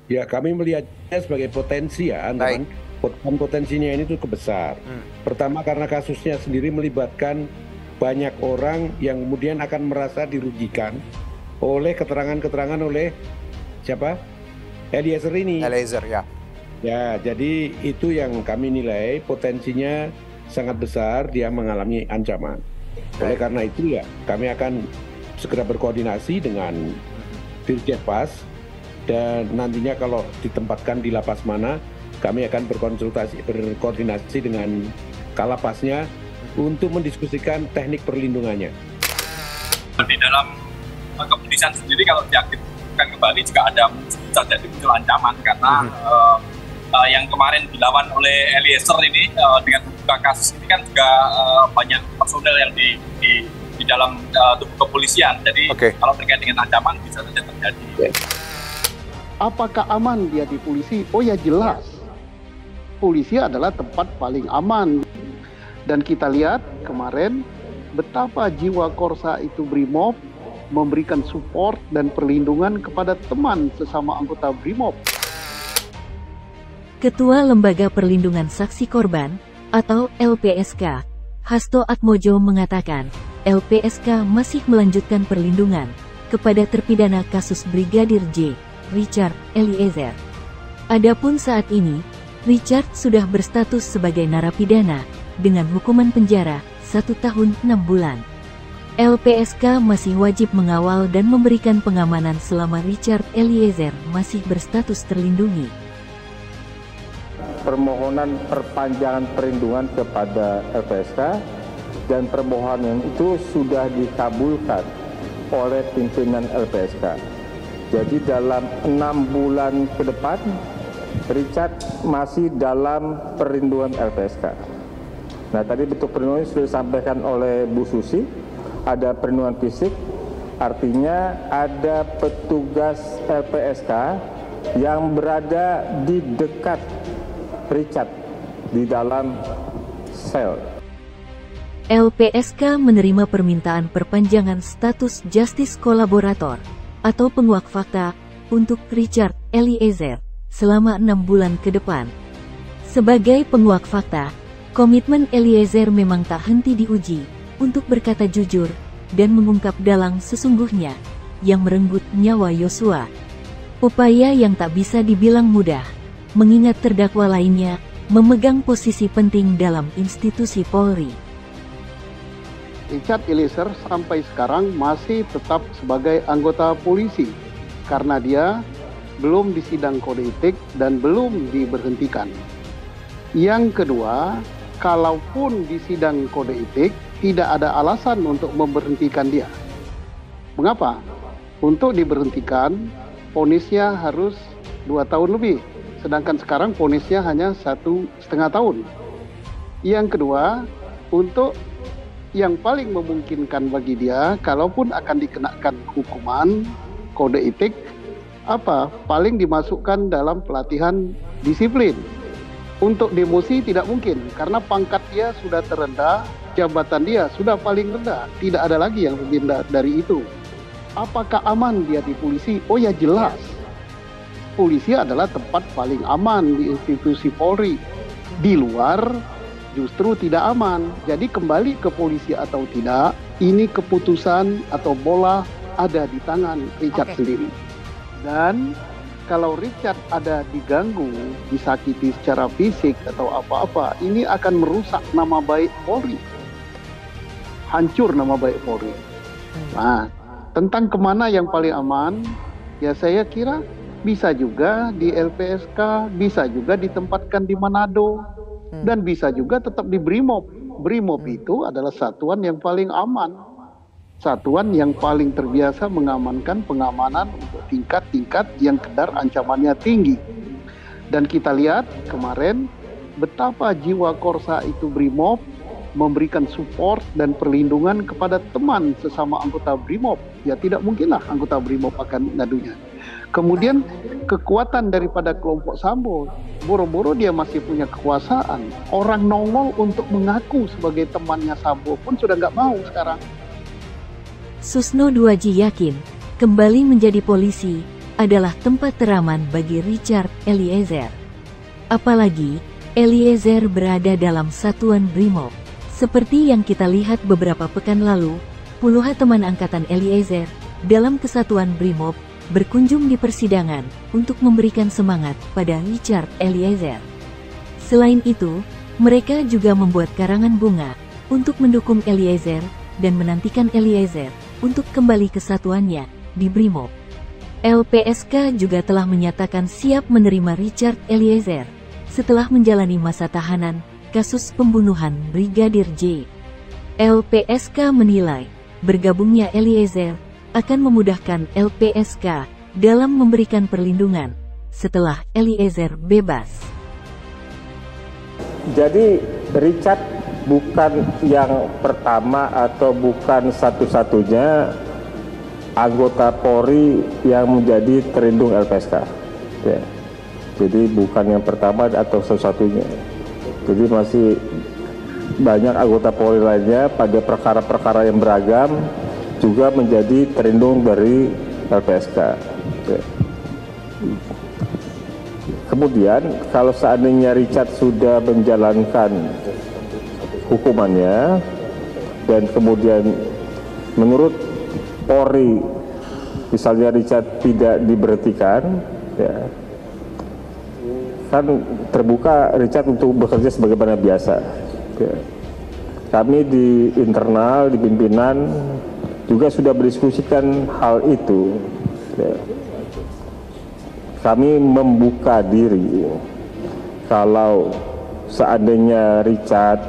Ya, kami melihatnya sebagai potensi ya, Baik. teman. Potensinya ini cukup besar. Pertama karena kasusnya sendiri melibatkan banyak orang yang kemudian akan merasa dirugikan oleh keterangan-keterangan oleh siapa? Eliezer ini. Eliezer, ya. Ya, jadi itu yang kami nilai potensinya sangat besar dia mengalami ancaman. Oleh karena itu ya, kami akan segera berkoordinasi dengan Dirjenpas dan nantinya kalau ditempatkan di lapas mana, kami akan berkoordinasi dengan Kalapasnya untuk mendiskusikan teknik perlindungannya. Di dalam kepolisian sendiri kalau diaktifkan kembali juga ada muncul ancaman karena yang kemarin dilawan oleh Eliezer ini dengan membuka kasus ini kan juga banyak personel yang di dalam tubuh kepolisian. Jadi kalau terkait dengan ancaman bisa saja terjadi. Apakah aman dia di polisi? Oh ya jelas. Polisi adalah tempat paling aman. Dan kita lihat kemarin betapa jiwa Korsa itu Brimob memberikan support dan perlindungan kepada teman sesama anggota Brimob. Ketua Lembaga Perlindungan Saksi Korban, atau LPSK, Hasto Atmojo mengatakan, LPSK masih melanjutkan perlindungan kepada terpidana kasus Brigadir J, Richard Eliezer. Adapun saat ini, Richard sudah berstatus sebagai narapidana dengan hukuman penjara 1 tahun 6 bulan. LPSK masih wajib mengawal dan memberikan pengamanan selama Richard Eliezer masih berstatus terlindungi. Permohonan perpanjangan perlindungan kepada LPSK dan permohonan itu sudah dikabulkan oleh pimpinan LPSK. Jadi dalam 6 bulan ke depan, Richard masih dalam perlindungan LPSK. Nah, tadi bentuk perlindungan sudah disampaikan oleh Bu Susi, ada perlindungan fisik, artinya ada petugas LPSK yang berada di dekat Richard di dalam sel. LPSK menerima permintaan perpanjangan status Justice Kolaborator atau penguak fakta untuk Richard Eliezer selama 6 bulan ke depan. Sebagai penguak fakta, komitmen Eliezer memang tak henti diuji untuk berkata jujur dan mengungkap dalang sesungguhnya yang merenggut nyawa Yosua. Upaya yang tak bisa dibilang mudah, mengingat terdakwa lainnya memegang posisi penting dalam institusi Polri. Richard Eliezer sampai sekarang masih tetap sebagai anggota polisi karena dia belum disidang kode etik dan belum diberhentikan. Yang kedua, kalaupun disidang kode etik, tidak ada alasan untuk memberhentikan dia. Mengapa? Untuk diberhentikan, vonisnya harus 2 tahun lebih, sedangkan sekarang vonisnya hanya 1,5 tahun. Yang kedua, untuk yang paling memungkinkan bagi dia, kalaupun akan dikenakan hukuman kode etik, paling dimasukkan dalam pelatihan disiplin. Untuk demosi tidak mungkin, karena pangkat dia sudah terendah, jabatan dia sudah paling rendah, tidak ada lagi yang lebih rendah dari itu. Apakah aman dia di polisi? Oh ya jelas. Polisi adalah tempat paling aman di institusi Polri. Di luar justru tidak aman. Jadi kembali ke polisi atau tidak, ini keputusan atau bola ada di tangan Richard sendiri. Dan kalau Richard ada diganggu, disakiti secara fisik atau apa-apa, ini akan merusak nama baik Polri. Hancur nama baik Polri. Nah, tentang kemana yang paling aman, ya saya kira bisa juga di LPSK, bisa juga ditempatkan di Manado, dan bisa juga tetap di Brimob. Brimob itu adalah satuan yang paling aman, satuan yang paling terbiasa mengamankan pengamanan untuk tingkat-tingkat yang kadar ancamannya tinggi. Dan kita lihat kemarin betapa jiwa Korsa itu Brimob memberikan support dan perlindungan kepada teman sesama anggota Brimob. Ya tidak mungkinlah anggota Brimob akan ngadunya. Kemudian kekuatan daripada kelompok Sambo, boro-boro dia masih punya kekuasaan. Orang nongol untuk mengaku sebagai temannya Sambo pun sudah nggak mau sekarang. Susno Duaji yakin, kembali menjadi polisi adalah tempat teraman bagi Richard Eliezer. Apalagi, Eliezer berada dalam satuan BRIMOB. Seperti yang kita lihat beberapa pekan lalu, puluhan teman angkatan Eliezer dalam kesatuan BRIMOB berkunjung di persidangan untuk memberikan semangat pada Richard Eliezer. Selain itu, mereka juga membuat karangan bunga untuk mendukung Eliezer dan menantikan Eliezer untuk kembali ke satuannya di BRIMOB. LPSK juga telah menyatakan siap menerima Richard Eliezer setelah menjalani masa tahanan kasus pembunuhan Brigadir J. LPSK menilai bergabungnya Eliezer akan memudahkan LPSK dalam memberikan perlindungan setelah Eliezer bebas. Jadi Richard bukan yang pertama atau bukan satu-satunya anggota Polri yang menjadi terlindung LPSK. Ya. Jadi bukan yang pertama atau satu-satunya. Jadi masih banyak anggota Polri lainnya pada perkara-perkara yang beragam juga menjadi terlindung dari LPSK. Ya. Kemudian kalau seandainya Richard sudah menjalankan hukumannya dan kemudian menurut Polri misalnya Richard tidak diberhentikan, ya, kan terbuka Richard untuk bekerja sebagaimana biasa. Ya. Kami di internal, di pimpinan juga sudah berdiskusikan hal itu. Ya. Kami membuka diri kalau seandainya Richard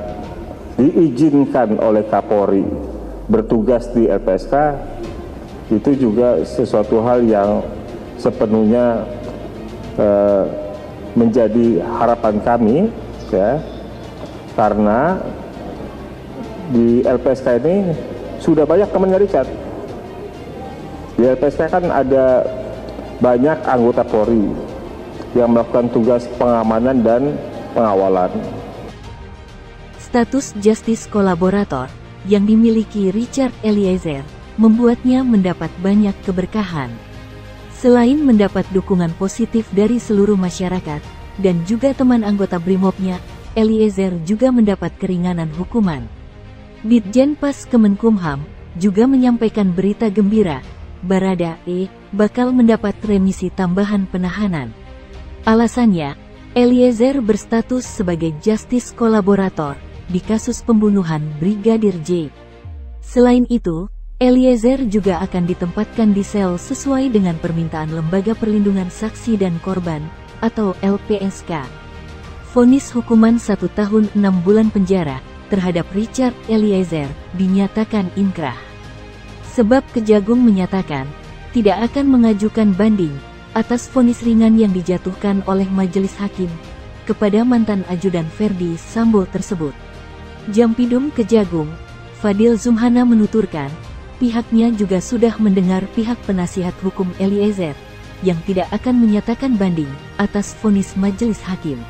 diizinkan oleh Kapolri bertugas di LPSK, itu juga sesuatu hal yang sepenuhnya menjadi harapan kami, ya, karena di LPSK ini sudah banyak temannya Richard. Di LPSK kan ada banyak anggota Polri yang melakukan tugas pengamanan dan pengawalan. Status justice kolaborator yang dimiliki Richard Eliezer membuatnya mendapat banyak keberkahan. Selain mendapat dukungan positif dari seluruh masyarakat dan juga teman anggota BRIMOB-nya, Eliezer juga mendapat keringanan hukuman. Ditjen Pas Kemenkumham juga menyampaikan berita gembira, Baradae bakal mendapat remisi tambahan penahanan. Alasannya, Eliezer berstatus sebagai justice kolaborator di kasus pembunuhan Brigadir J. Selain itu, Eliezer juga akan ditempatkan di sel sesuai dengan permintaan Lembaga Perlindungan Saksi dan Korban atau LPSK. Vonis hukuman 1 tahun 6 bulan penjara terhadap Richard Eliezer dinyatakan inkrah. Sebab Kejagung menyatakan tidak akan mengajukan banding atas vonis ringan yang dijatuhkan oleh majelis hakim kepada mantan ajudan Verdi Sambo tersebut. Jampidum Kejagung, Fadil Zumhana menuturkan, pihaknya juga sudah mendengar pihak penasihat hukum Eliezer yang tidak akan menyatakan banding atas vonis majelis hakim.